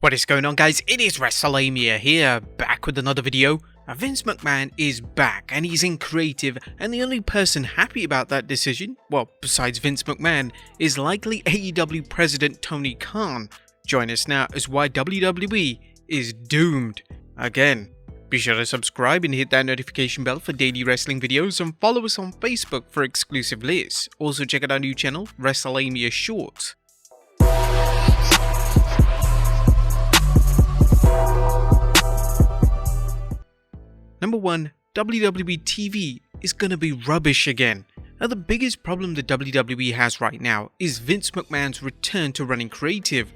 What is going on, guys? It is Wrestlelamia here, back with another video. Vince McMahon is back and he's in creative, and the only person happy about that decision, well, besides Vince McMahon, is likely AEW President Tony Khan. Join us now as why WWE is doomed again. Be sure to subscribe and hit that notification bell for daily wrestling videos, and follow us on Facebook for exclusive lists. Also check out our new channel, Wrestlelamia Shorts. Number 1, WWE TV is gonna be rubbish again. Now, the biggest problem the WWE has right now is Vince McMahon's return to running creative.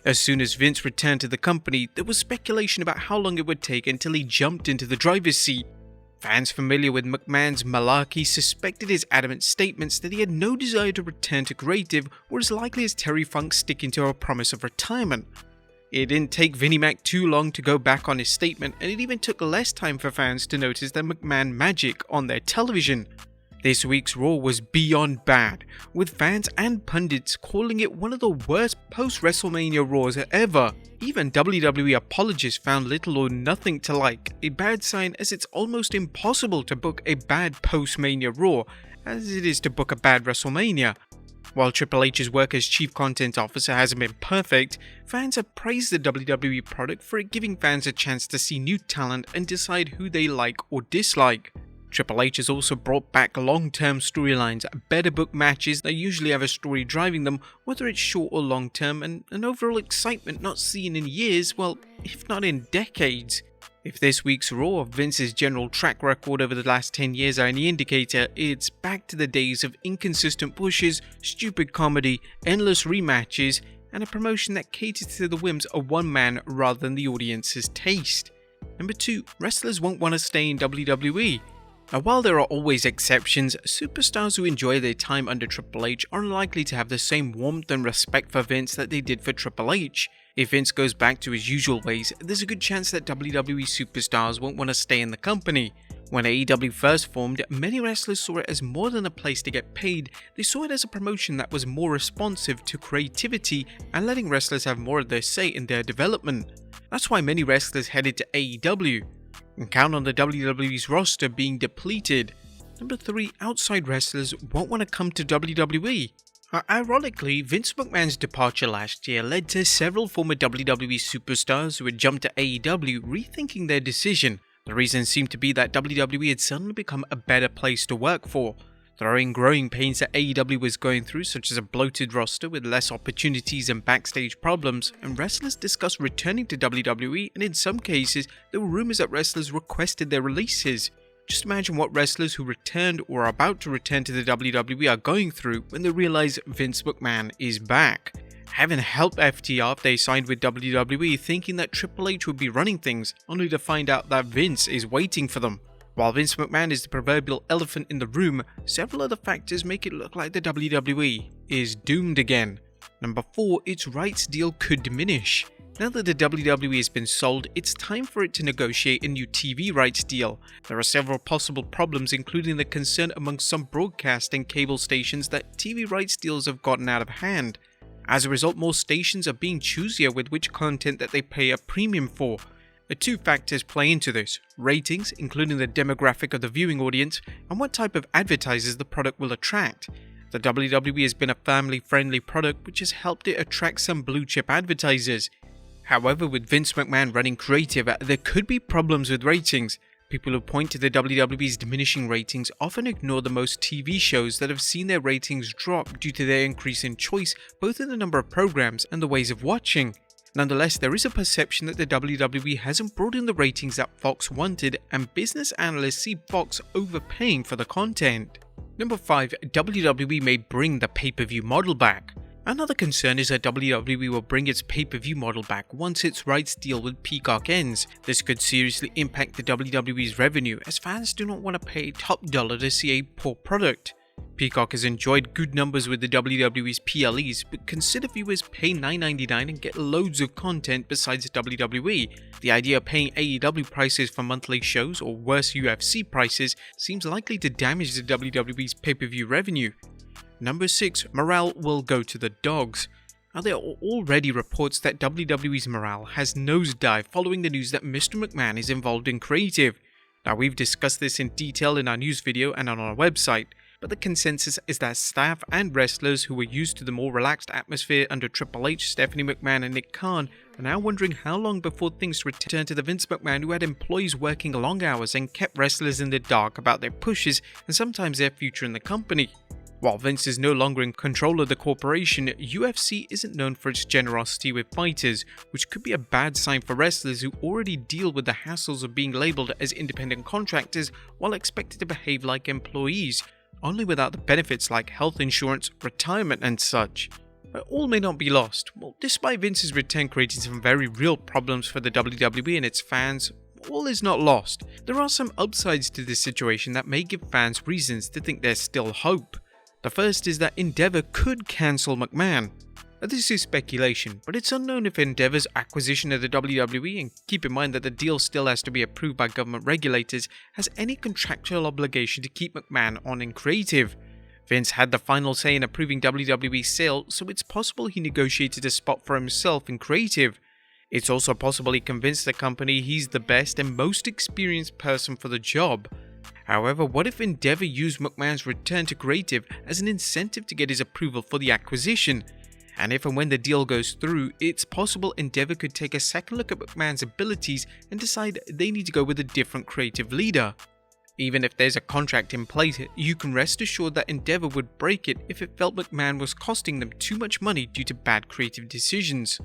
As soon as Vince returned to the company, there was speculation about how long it would take until he jumped into the driver's seat. Fans familiar with McMahon's malarkey suspected his adamant statements that he had no desire to return to creative were as likely as Terry Funk sticking to a promise of retirement. It didn't take Vinnie Mac too long to go back on his statement, and it even took less time for fans to notice the McMahon magic on their television. This week's Raw was beyond bad, with fans and pundits calling it one of the worst post-WrestleMania Raws ever. Even WWE apologists found little or nothing to like, a bad sign as it's almost impossible to book a bad post-Mania Raw, as it is to book a bad WrestleMania. While Triple H's work as Chief Content Officer hasn't been perfect, fans have praised the WWE product for it giving fans a chance to see new talent and decide who they like or dislike. Triple H has also brought back long-term storylines, better booked matches that usually have a story driving them, whether it's short or long-term, and an overall excitement not seen in years, well, if not in decades. If this week's Raw, Vince's general track record over the last 10 years are any indicator, it's back to the days of inconsistent pushes, stupid comedy, endless rematches, and a promotion that caters to the whims of one man rather than the audience's taste. Number 2, wrestlers won't want to stay in WWE. Now, while there are always exceptions, superstars who enjoy their time under Triple H are unlikely to have the same warmth and respect for Vince that they did for Triple H. If Vince goes back to his usual ways, there's a good chance that WWE superstars won't want to stay in the company. When AEW first formed, many wrestlers saw it as more than a place to get paid. They saw it as a promotion that was more responsive to creativity and letting wrestlers have more of their say in their development. That's why many wrestlers headed to AEW. And count on the WWE's roster being depleted. Number 3, outside wrestlers won't want to come to WWE. Ironically, Vince McMahon's departure last year led to several former WWE superstars who had jumped to AEW rethinking their decision. The reason seemed to be that WWE had suddenly become a better place to work for. There are growing pains that AEW was going through, such as a bloated roster with less opportunities and backstage problems, and wrestlers discussed returning to WWE, and in some cases, there were rumors that wrestlers requested their releases. Just imagine what wrestlers who returned or are about to return to the WWE are going through when they realize Vince McMahon is back. Heaven help FTR if they signed with WWE thinking that Triple H would be running things, only to find out that Vince is waiting for them. While Vince McMahon is the proverbial elephant in the room, several other factors make it look like the WWE is doomed again. Number 4, its rights deal could diminish. Now that the WWE has been sold, it's time for it to negotiate a new TV rights deal. There are several possible problems, including the concern among some broadcast and cable stations that TV rights deals have gotten out of hand. As a result, more stations are being choosier with which content that they pay a premium for. The 2 factors play into this: ratings, including the demographic of the viewing audience, and what type of advertisers the product will attract. The WWE has been a family-friendly product which has helped it attract some blue-chip advertisers. However, with Vince McMahon running creative, there could be problems with ratings. People who point to the WWE's diminishing ratings often ignore the most TV shows that have seen their ratings drop due to their increase in choice, both in the number of programs and the ways of watching. Nonetheless, there is a perception that the WWE hasn't brought in the ratings that Fox wanted, and business analysts see Fox overpaying for the content. Number 5, WWE may bring the pay-per-view model back. Another concern is that WWE will bring its pay-per-view model back once its rights deal with Peacock ends. This could seriously impact the WWE's revenue, as fans do not want to pay top dollar to see a poor product. Peacock has enjoyed good numbers with the WWE's PLEs, but consider viewers pay $9.99 and get loads of content besides WWE. The idea of paying AEW prices for monthly shows, or worse UFC prices, seems likely to damage the WWE's pay-per-view revenue. Number 6, morale will go to the dogs. Now, there are already reports that WWE's morale has nosedived following the news that Mr. McMahon is involved in creative. Now, we've discussed this in detail in our news video and on our website, but the consensus is that staff and wrestlers who were used to the more relaxed atmosphere under Triple H, Stephanie McMahon and Nick Khan are now wondering how long before things return to the Vince McMahon who had employees working long hours and kept wrestlers in the dark about their pushes and sometimes their future in the company. While Vince is no longer in control of the corporation, UFC isn't known for its generosity with fighters, which could be a bad sign for wrestlers who already deal with the hassles of being labelled as independent contractors while expected to behave like employees, only without the benefits like health insurance, retirement and such. But all may not be lost. Well, despite Vince's return creating some very real problems for the WWE and its fans, all is not lost. There are some upsides to this situation that may give fans reasons to think there's still hope. The first is that Endeavor could cancel McMahon. Now, this is speculation, but it's unknown if Endeavor's acquisition of the WWE, and keep in mind that the deal still has to be approved by government regulators, has any contractual obligation to keep McMahon on in creative. Vince had the final say in approving WWE's sale, so it's possible he negotiated a spot for himself in creative. It's also possible he convinced the company he's the best and most experienced person for the job. However, what if Endeavor used McMahon's return to creative as an incentive to get his approval for the acquisition? And if and when the deal goes through, it's possible Endeavor could take a second look at McMahon's abilities and decide they need to go with a different creative leader. Even if there's a contract in place, you can rest assured that Endeavor would break it if it felt McMahon was costing them too much money due to bad creative decisions.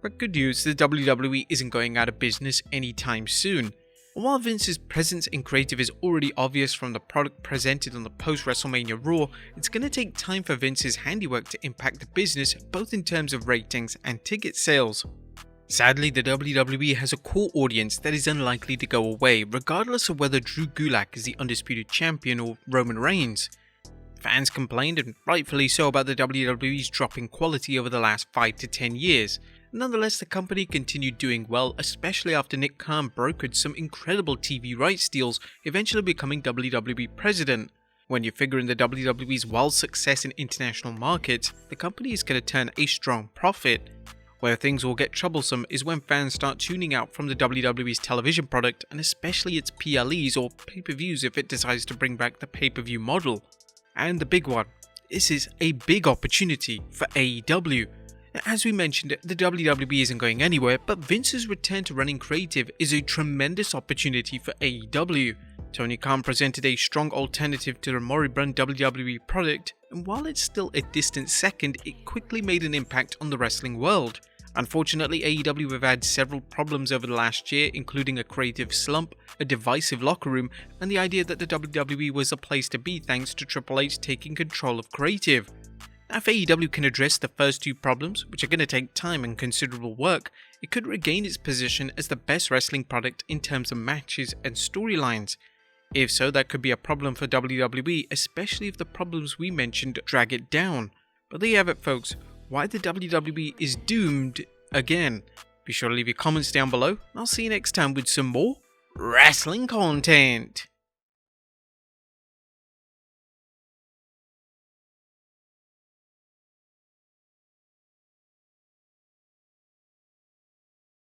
But good news, the WWE isn't going out of business anytime soon. While Vince's presence in creative is already obvious from the product presented on the post-WrestleMania Raw, it's going to take time for Vince's handiwork to impact the business both in terms of ratings and ticket sales. Sadly, the WWE has a core audience that is unlikely to go away, regardless of whether Drew Gulak is the undisputed champion or Roman Reigns. Fans complained, and rightfully so, about the WWE's drop in quality over the last 5 to 10 years. Nonetheless, the company continued doing well, especially after Nick Khan brokered some incredible TV rights deals, eventually becoming WWE president. When you figure in the WWE's wild success in international markets, the company is going to turn a strong profit. Where things will get troublesome is when fans start tuning out from the WWE's television product, and especially its PLEs or pay-per-views if it decides to bring back the pay-per-view model. And the big one, this is a big opportunity for AEW. As we mentioned, the WWE isn't going anywhere, but Vince's return to running creative is a tremendous opportunity for AEW. Tony Khan presented a strong alternative to the moribund WWE product, and while it's still a distant second, it quickly made an impact on the wrestling world. Unfortunately, AEW have had several problems over the last year, including a creative slump, a divisive locker room, and the idea that the WWE was a place to be thanks to Triple H taking control of creative. Now, if AEW can address the first two problems, which are going to take time and considerable work, it could regain its position as the best wrestling product in terms of matches and storylines. If so, that could be a problem for WWE, especially if the problems we mentioned drag it down. But there you have it, folks, why the WWE is doomed again. Be sure to leave your comments down below, and I'll see you next time with some more wrestling content.